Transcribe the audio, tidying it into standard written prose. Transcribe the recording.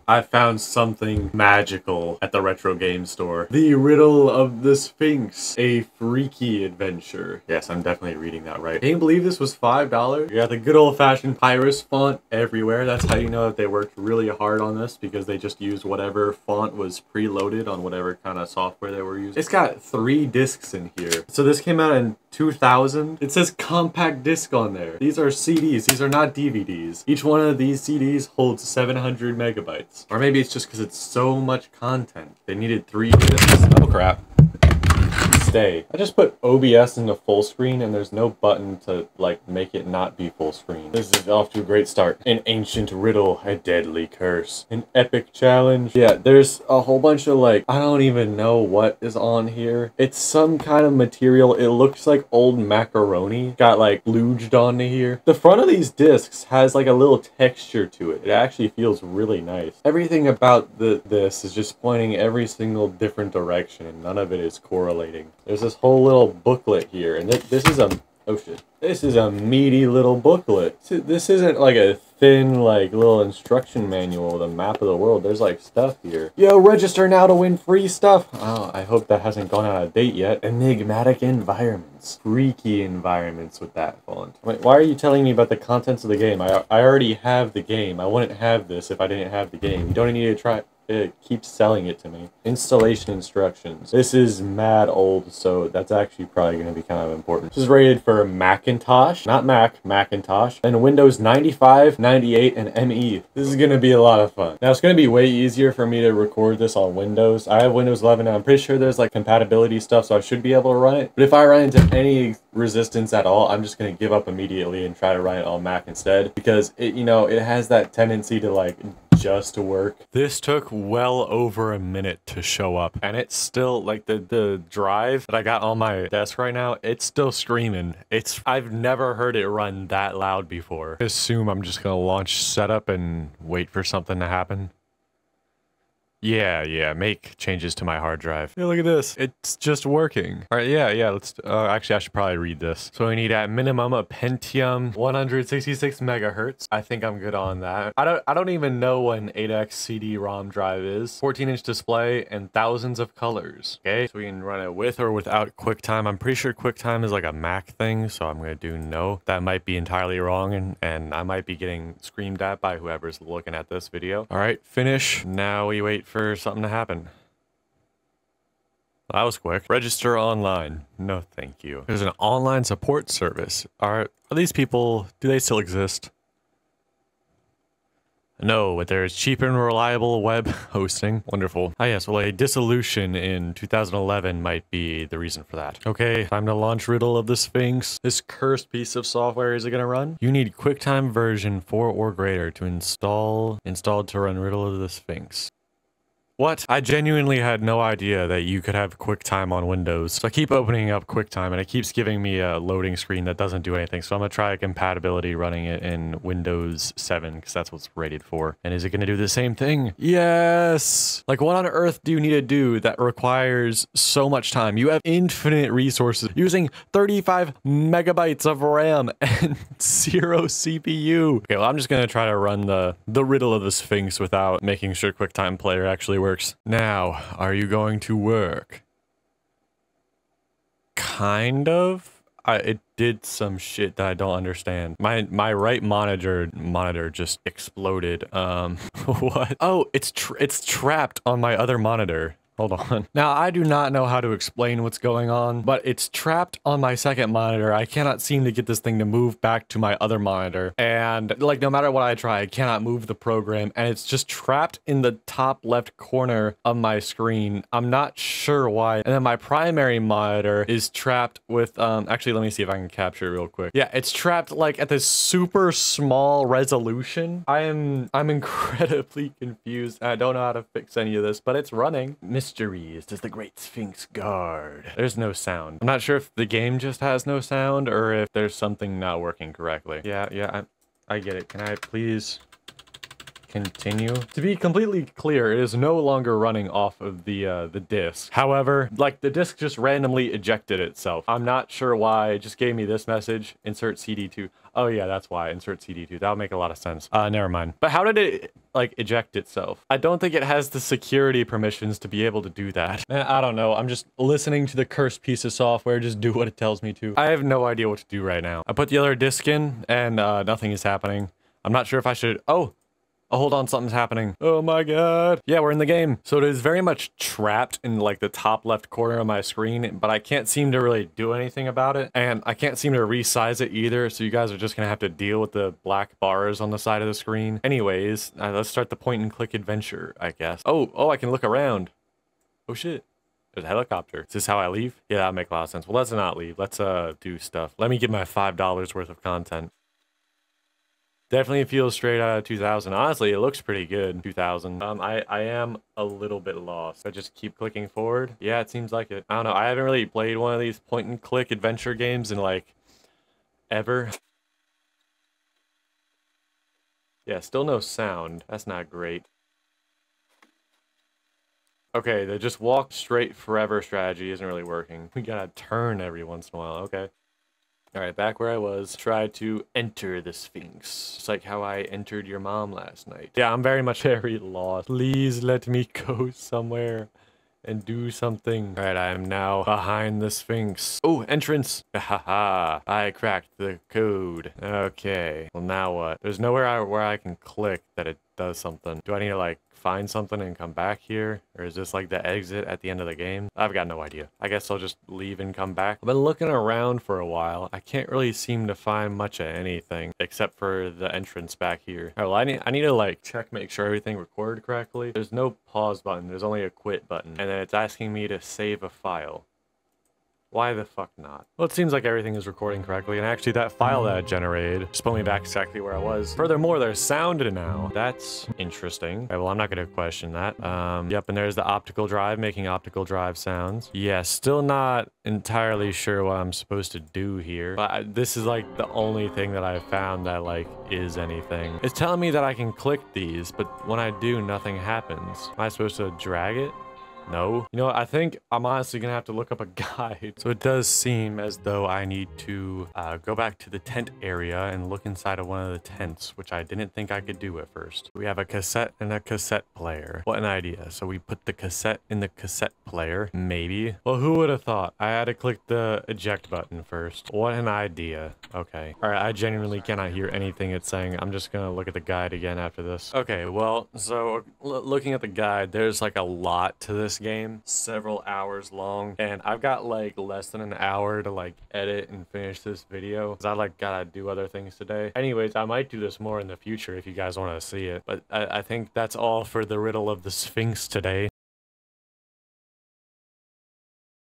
I found something magical at the retro game store. The Riddle of the Sphynx, a freaky adventure. Yes, I'm definitely reading that right. Can you believe this was $5? You got the good old-fashioned Pyrus font everywhere. That's how you know that they worked really hard on this, because they just used whatever font was preloaded on whatever kind of software they were using. It's got 3 discs in here. So this came out in 2000. It says compact disc on there. These are CDs. These are not DVDs. Each one of these CDs holds 700 megabytes. Or maybe it's just because it's so much content. They needed 3 discs. Oh crap. Stay. I just put OBS into full screen and there's no button to like make it not be full screen. This is off to a great start. An ancient riddle, a deadly curse, an epic challenge. Yeah, there's a whole bunch of like, I don't even know what is on here. It's some kind of material. It looks like old macaroni. Got like luged onto here. The front of these discs has like a little texture to it. It actually feels really nice. Everything about this is just pointing every single different direction and none of it is correlating. There's this whole little booklet here, and this is a, oh shit. This is a meaty little booklet. This isn't like a thin, like, little instruction manual with a map of the world. There's like stuff here. Yo, register now to win free stuff. Oh, I hope that hasn't gone out of date yet. Enigmatic environments. Freaky environments with that font. Wait, why are you telling me about the contents of the game? I already have the game. I wouldn't have this if I didn't have the game. You don't need to try it. Keeps selling it to me. Installation instructions. This is mad old, so that's actually probably going to be kind of important. This is rated for Macintosh, not Mac, Macintosh, and Windows 95, 98, and ME. This is going to be a lot of fun. Now, it's going to be way easier for me to record this on Windows. I have Windows 11, and I'm pretty sure there's like compatibility stuff, so I should be able to run it. But if I run into any resistance at all, I'm just going to give up immediately and try to run it on Mac instead, because it, you know, it has that tendency to like just to work. This took well over a minute to show up, and it's still like the drive that I got on my desk right now, it's still screaming. I've never heard it run that loud before. I assume I'm just gonna launch setup and wait for something to happen. Yeah, make changes to my hard drive. Yeah, look at this. It's just working. All right, yeah, let's, actually, I should probably read this. So we need at minimum a Pentium 166 megahertz. I think I'm good on that. I don't even know what an 8X CD-ROM drive is. 14-inch display and thousands of colors. Okay, so we can run it with or without QuickTime. I'm pretty sure QuickTime is like a Mac thing, so I'm gonna do no. That might be entirely wrong, and I might be getting screamed at by whoever's looking at this video. All right, finish. Now we wait for something to happen. That was quick. Register online. No, thank you. There's an online support service. Are these people, do they still exist? No, but there's cheap and reliable web hosting. Wonderful. Ah yes, well, a dissolution in 2011 might be the reason for that. Okay, time to launch Riddle of the Sphynx. This cursed piece of software is it gonna run? You need QuickTime version 4 or greater to installed to run Riddle of the Sphynx. What? I genuinely had no idea that you could have QuickTime on Windows. So I keep opening up QuickTime and it keeps giving me a loading screen that doesn't do anything. So I'm gonna try compatibility running it in Windows 7 because that's what's rated for. And is it gonna do the same thing? Yes! Like, what on earth do you need to do that requires so much time? You have infinite resources using 35 megabytes of RAM and 0 CPU. Okay, well, I'm just gonna try to run the Riddle of the Sphynx without making sure QuickTime Player actually works. Now, are you going to work? Kind of. It did some shit that I don't understand. My right monitor just exploded. What? Oh, it's trapped on my other monitor. Hold on. Now, I do not know how to explain what's going on, but it's trapped on my second monitor. I cannot seem to get this thing to move back to my other monitor. And, like, no matter what I try, I cannot move the program. And it's just trapped in the top left corner of my screen. I'm not sure why. And then my primary monitor is trapped with, actually, let me see if I can capture it real quick. Yeah, it's trapped, like, at this super small resolution. I'm incredibly confused. I don't know how to fix any of this, but it's running. Mysteries does the Great Sphynx guard? There's no sound. I'm not sure if the game just has no sound or if there's something not working correctly. Yeah, I get it. Can continue. To be completely clear, it is no longer running off of the disc. However, like the disc just randomly ejected itself. I'm not sure why. It just gave me this message, insert CD2. Oh yeah, that's why, insert CD2. That would make a lot of sense. Never mind. But how did it like eject itself? I don't think it has the security permissions to be able to do that. Man, I don't know. I'm just listening to the cursed piece of software. Just do what it tells me to. I have no idea what to do right now. I put the other disc in and nothing is happening. I'm not sure if I should. Oh, hold on, something's happening. Oh my god. Yeah, we're in the game. So it is very much trapped in like the top left corner of my screen, but I can't seem to really do anything about it. And I can't seem to resize it either. So you guys are just gonna have to deal with the black bars on the side of the screen. Anyways, let's start the point and click adventure, I guess. Oh, I can look around. Oh shit. There's a helicopter. Is this how I leave? Yeah, that'll make a lot of sense. Well, let's not leave. Let's do stuff. Let me get my $5 worth of content. Definitely feels straight out of 2000. Honestly, it looks pretty good. 2000. I am a little bit lost. I just keep clicking forward. Yeah, it seems like it. I don't know. I haven't really played one of these point and click adventure games in like ever. Yeah, still no sound. That's not great. Okay, the just walk straight forever strategy isn't really working. We gotta turn every once in a while. Okay. Alright, back where I was. Try to enter the Sphynx. It's like how I entered your mom last night. Yeah, I'm very lost. Please let me go somewhere and do something. Alright, I am now behind the Sphynx. Oh, entrance! Haha, I cracked the code. Okay, well now what? There's nowhere where I can click that it does something. Do I need to like find something and come back here? Or is this like the exit at the end of the game? I've got no idea. I guess I'll just leave and come back. I've been looking around for a while. I can't really seem to find much of anything except for the entrance back here. All right, well, I need to like check, make sure everything recorded correctly. There's no pause button. There's only a quit button. And then it's asking me to save a file. Why the fuck not? Well, it seems like everything is recording correctly, and actually that file that I generated just put me back exactly where I was. Furthermore, there's sound now. That's interesting. Okay, well, I'm not gonna question that. Yep, and there's the optical drive making optical drive sounds. Yeah, still not entirely sure what I'm supposed to do here. But this is like the only thing that I found that like is anything. It's telling me that I can click these, but when I do, nothing happens. Am I supposed to drag it? No. You know what? I think I'm honestly gonna have to look up a guide. So it does seem as though I need to go back to the tent area and look inside of one of the tents, which I didn't think I could do at first. We have a cassette and a cassette player. What an idea. So we put the cassette in the cassette player. Maybe. Well, who would have thought? I had to click the eject button first. What an idea. Okay. All right. I genuinely cannot hear anything it's saying. I'm just gonna look at the guide again after this. Okay. Well, so looking at the guide, there's like a lot to this game, several hours long, and I've got like less than an hour to like edit and finish this video because I like gotta do other things today. Anyways, I might do this more in the future if you guys want to see it, but I think that's all for the riddle of the Sphynx today.